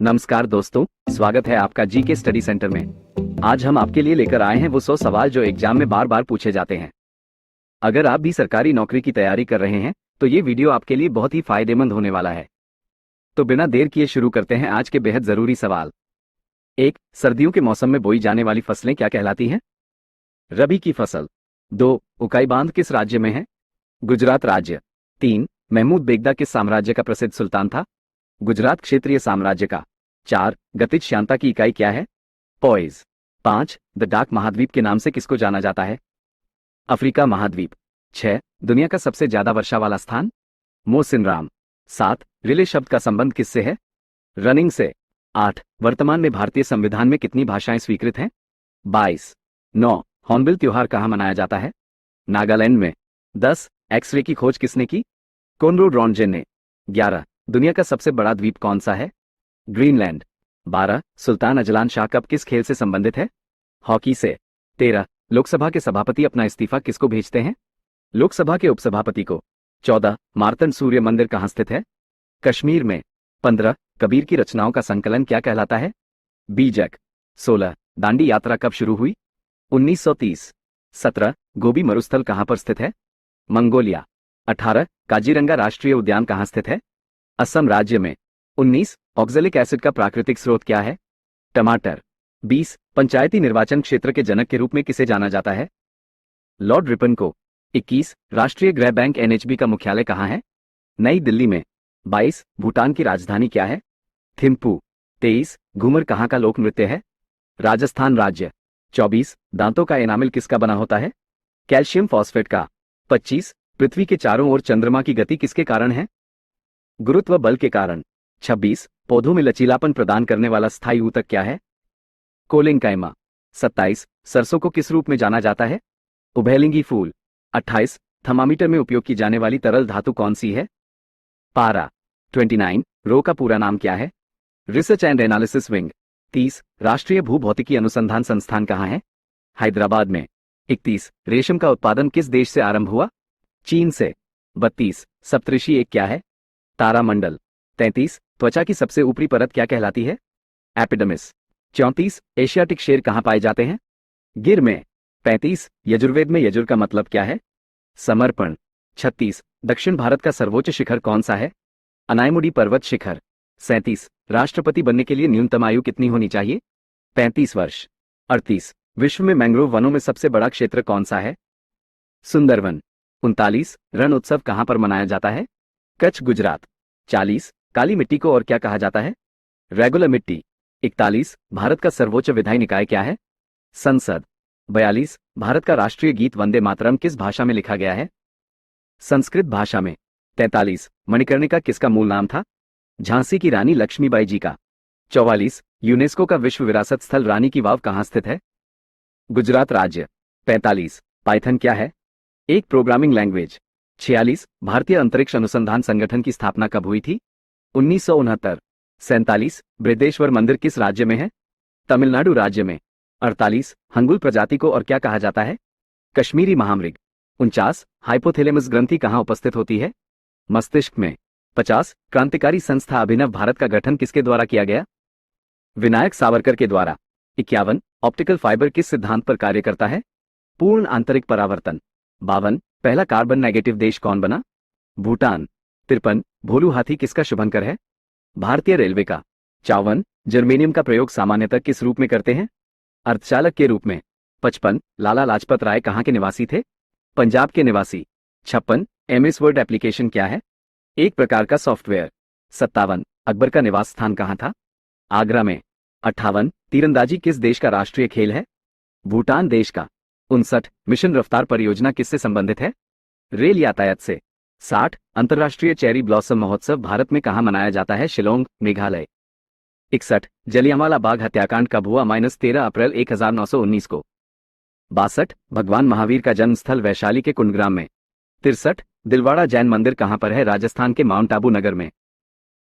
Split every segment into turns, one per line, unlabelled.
नमस्कार दोस्तों, स्वागत है आपका जीके स्टडी सेंटर में। आज हम आपके लिए लेकर आए हैं वो 100 सवाल जो एग्जाम में बार बार पूछे जाते हैं। अगर आप भी सरकारी नौकरी की तैयारी कर रहे हैं तो ये वीडियो आपके लिए बहुत ही फायदेमंद होने वाला है। तो बिना देर किए शुरू करते हैं आज के बेहद जरूरी सवाल। 1. सर्दियों के मौसम में बोई जाने वाली फसलें क्या कहलाती हैं? रबी की फसल। 2. उकाई बांध किस राज्य में है? गुजरात राज्य। 3. महमूद बेगदा किस साम्राज्य का प्रसिद्ध सुल्तान था? गुजरात क्षेत्रीय साम्राज्य का। 4. गतिज श्यानता की इकाई क्या है? पॉइज। 5. द डार्क महाद्वीप के नाम से किसको जाना जाता है? अफ्रीका महाद्वीप। 6. दुनिया का सबसे ज्यादा वर्षा वाला स्थान? मोसिनराम। 7. रिले शब्द का संबंध किससे है? रनिंग से। 8. वर्तमान में भारतीय संविधान में कितनी भाषाएं स्वीकृत हैं? 22। 9. हॉर्नबिल त्योहार कहाँ मनाया जाता है? नागालैंड में। 10. एक्सरे की खोज किसने की? कोनराड रॉन्टगेन ने। 11. दुनिया का सबसे बड़ा द्वीप कौन सा है? Greenland. 12. Sultan Azlan Shah cup किस खेल से संबंधित है? हॉकी से। 13. लोकसभा के सभापति अपना इस्तीफा किसको भेजते हैं? लोकसभा के उपसभापति को। 14. मार्तंड सूर्य मंदिर कहाँ स्थित है? कश्मीर में। 15. कबीर की रचनाओं का संकलन क्या कहलाता है? बीजक। 16. दांडी यात्रा कब शुरू हुई? 1930। 17. गोबी मरुस्थल कहाँ पर स्थित है? मंगोलिया। 18. काजीरंगा राष्ट्रीय उद्यान कहाँ स्थित है? असम राज्य में। 19. ऑक्जेलिक एसिड का प्राकृतिक स्रोत क्या है? टमाटर। 20. पंचायती निर्वाचन क्षेत्र के जनक के रूप में किसे जाना जाता है? लॉर्ड रिपन को। 21. राष्ट्रीय गृह बैंक एनएचबी का मुख्यालय कहाँ है? नई दिल्ली में। 22. भूटान की राजधानी क्या है? थिम्पू। 23. घूमर कहाँ का लोक नृत्य है? राजस्थान राज्य। 24. दांतों का एनामिल किसका बना होता है? कैल्शियम फॉस्फेट का। 25. पृथ्वी के चारों ओर चंद्रमा की गति किसके कारण है? गुरुत्व बल के कारण। 26. पौधों में लचीलापन प्रदान करने वाला स्थायी ऊतक क्या है? कोलिंकाइमा। 27. सरसों को किस रूप में जाना जाता है? उभयलिंगी फूल। 28. थर्मामीटर में उपयोग की जाने वाली तरल धातु कौन सी है? पारा। 29. रो का पूरा नाम क्या है? Research and analysis wing. 30. राष्ट्रीय भूभौतिकी अनुसंधान संस्थान कहाँ है? हैदराबाद में। 31. रेशम का उत्पादन किस देश से आरंभ हुआ? चीन से। 32. सप्तऋषि एक क्या है? तारामंडल। 33. त्वचा की सबसे ऊपरी परत क्या कहलाती है? एपिडर्मिस। 34. एशियाटिक शेर कहाँ पाए जाते हैं? गिर में। 35. यजुर्वेद में यजुर का मतलब क्या है? समर्पण। 36. दक्षिण भारत का सर्वोच्च शिखर कौन सा है? अनायमुडी पर्वत शिखर। 37. राष्ट्रपति बनने के लिए न्यूनतम आयु कितनी होनी चाहिए? 35 वर्ष। 38. विश्व में मैंग्रोव वनों में सबसे बड़ा क्षेत्र कौन सा है? सुंदरवन। 39. रण उत्सव कहाँ पर मनाया जाता है? कच्छ गुजरात। 40. काली मिट्टी को और क्या कहा जाता है? रेगुलर मिट्टी। 41. भारत का सर्वोच्च विधायी निकाय क्या है? संसद। 42. भारत का राष्ट्रीय गीत वंदे मातरम किस भाषा में लिखा गया है? संस्कृत भाषा में। 43. मणिकर्णिका किसका मूल नाम था? झांसी की रानी लक्ष्मीबाई जी का। 44. यूनेस्को का विश्व विरासत स्थल रानी की वाव कहाँ स्थित है? गुजरात राज्य। 45. पाइथन क्या है? एक प्रोग्रामिंग लैंग्वेज। 46. भारतीय अंतरिक्ष अनुसंधान संगठन की स्थापना कब हुई थी? 1969। 47. बृहदेश्वर मंदिर किस राज्य में है? तमिलनाडु राज्य में। 48. हंगुल प्रजाति को और क्या कहा जाता है? कश्मीरी महामृग। 49. हाइपोथैलेमस ग्रंथि कहाँ उपस्थित होती है? मस्तिष्क में। 50. क्रांतिकारी संस्था अभिनव भारत का गठन किसके द्वारा किया गया? विनायक सावरकर के द्वारा। 51. ऑप्टिकल फाइबर किस सिद्धांत पर कार्य करता है? पूर्ण आंतरिक परावर्तन। 52. पहला कार्बन नेगेटिव देश कौन बना? भूटान। 53. भोलू हाथी किसका शुभंकर है? भारतीय रेलवे का। 54. जर्मेनियम का प्रयोग सामान्यतः किस रूप में करते हैं? अर्धचालक के रूप में। 55. लाला लाजपत राय कहाँ के निवासी थे? पंजाब के निवासी। 56. एमएस वर्ड एप्लीकेशन क्या है? एक प्रकार का सॉफ्टवेयर। 57. अकबर का निवास स्थान कहाँ था? आगरा में। 58. तीरंदाजी किस देश का राष्ट्रीय खेल है? भूटान देश का। 59. मिशन रफ्तार परियोजना किससे संबंधित है? रेल यातायात से। 60. अंतर्राष्ट्रीय चेरी ब्लॉसम महोत्सव भारत में कहाँ मनाया जाता है? शिलोंग, मेघालय। 61. जलियांवाला बाग हत्याकांड कब हुआ? -13 अप्रैल 1919 को। 62. भगवान महावीर का जन्म स्थल वैशाली के कुंडग्राम में। 63. दिलवाड़ा जैन मंदिर कहाँ पर है? राजस्थान के माउंट आबू नगर में।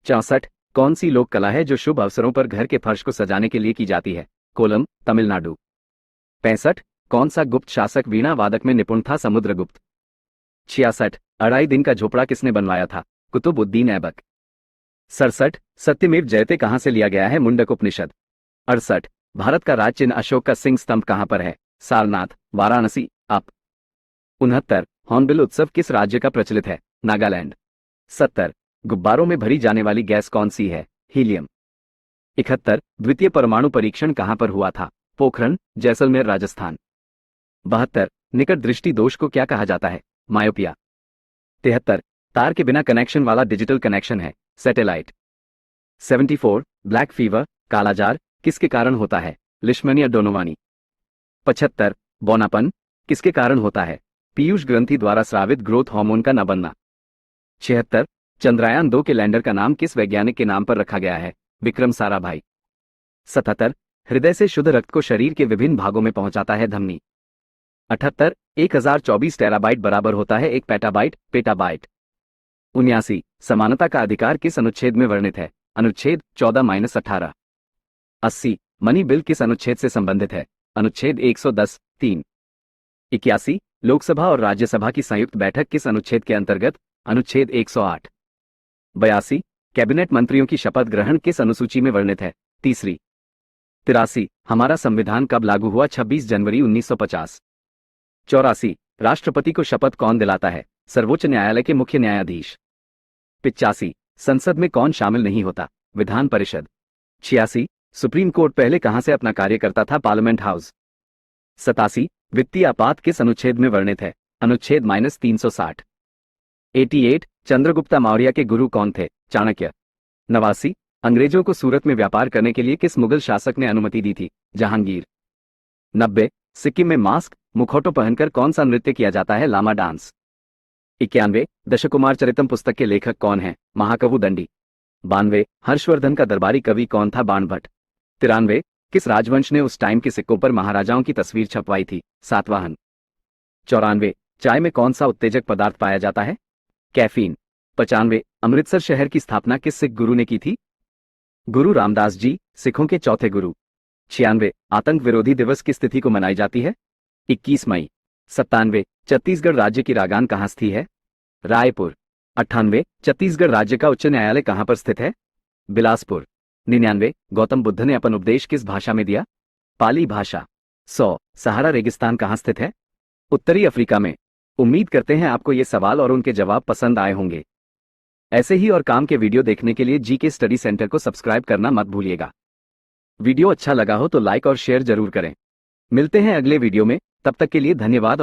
64. कौन सी लोक कला है जो शुभ अवसरों पर घर के फर्श को सजाने के लिए की जाती है? कोलम, तमिलनाडु। 65. कौन सा गुप्त शासक वीणा वादक में निपुण था? समुद्रगुप्त। 66. अढ़ाई दिन का झोपड़ा किसने बनवाया था? कुतुबुद्दीन ऐबक। 67 सत्यमेव जयते कहां से लिया गया है? मुंडक उपनिषद। 68 भारत का राज चिन्ह अशोक का सिंह स्तंभ कहां पर है? सारनाथ, वाराणसी, अप। 69 हॉर्नबिल उत्सव किस राज्य का प्रचलित है? नागालैंड। 70 गुब्बारों में भरी जाने वाली गैस कौन सी है? हीलियम। 71 द्वितीय परमाणु परीक्षण कहां पर हुआ था? पोखरण, जैसलमेर, राजस्थान। 72 निकट दृष्टि दोष को क्या कहा जाता है? मायोपिया। 73 तार के बिना कनेक्शन वाला डिजिटल कनेक्शन है? सैटेलाइट। 74 ब्लैक फीवर, कालाजार किसके कारण होता है? लिश्मनिया डोनोवानी। 75 बौनापन किसके कारण होता है? पीयूष ग्रंथि द्वारा स्रावित ग्रोथ हार्मोन का न बनना। 76 चंद्रयान 2 के लैंडर का नाम किस वैज्ञानिक के नाम पर रखा गया है? विक्रम साराभाई। 77 हृदय से शुद्ध रक्त को शरीर के विभिन्न भागों में पहुंचाता है धमनी। 78 1024 टेराबाइट बराबर होता है 1 पेटाबाइट, पेटाबाइट। 79 समानता का अधिकार किस अनुच्छेद में वर्णित है? अनुच्छेद 14-18। 80 मनी बिल किस अनुच्छेद से संबंधित है? अनुच्छेद 110, 3। 81 लोकसभा और राज्यसभा की संयुक्त बैठक किस अनुच्छेद के अंतर्गत? अनुच्छेद 108। 82 कैबिनेट मंत्रियों की शपथ ग्रहण किस अनुसूची में वर्णित है? तीसरी। 83 हमारा संविधान कब लागू हुआ? 26 जनवरी 1950। 84 राष्ट्रपति को शपथ कौन दिलाता है? सर्वोच्च न्यायालय के मुख्य न्यायाधीश। 85 संसद में कौन शामिल नहीं होता? विधान परिषद। 86 सुप्रीम कोर्ट पहले कहां से अपना कार्य करता था? Parliament house. 87 वित्तीय आपात किस अनुच्छेद में वर्णित है? अनुच्छेद -360। 88 चंद्रगुप्ता मौर्य के गुरु कौन थे? चाणक्य। 89 अंग्रेजों को सूरत में व्यापार करने के लिए किस मुगल शासक ने अनुमति दी थी? जहांगीर। 90 सिक्किम में मास्क, मुखौटों पहनकर कौन सा नृत्य किया जाता है? लामा डांस। 91 दशकुमार चरितम पुस्तक के लेखक कौन हैं? महाकवि दंडी। 92 हर्षवर्धन का दरबारी कवि कौन था? बाणभट्ट। 93 किस राजवंश ने उस टाइम के सिक्कों पर महाराजाओं की तस्वीर छपवाई थी? सातवाहन। 94 चाय में कौन सा उत्तेजक पदार्थ पाया जाता है? कैफीन। 95 अमृतसर शहर की स्थापना किस सिख गुरु ने की थी? गुरु रामदास जी, सिखों के चौथे गुरु। 96 आतंक विरोधी दिवस किस तिथि को मनाई जाती है? 21 मई। 97 छत्तीसगढ़ राज्य की रागान कहाँ स्थित है? रायपुर। 98 छत्तीसगढ़ राज्य का उच्च न्यायालय कहाँ पर स्थित है? बिलासपुर। 99 गौतम बुद्ध ने अपन उपदेश किस भाषा में दिया? पाली भाषा। 100 सहारा रेगिस्तान कहाँ स्थित है? उत्तरी अफ्रीका में। उम्मीद करते हैं आपको ये सवाल और उनके जवाब पसंद आए होंगे। ऐसे ही और काम के वीडियो देखने के लिए जीके स्टडी सेंटर को सब्सक्राइब करना मत भूलिएगा। वीडियो अच्छा लगा हो तो लाइक और शेयर जरूर करें। मिलते हैं अगले वीडियो में, तब तक के लिए धन्यवाद।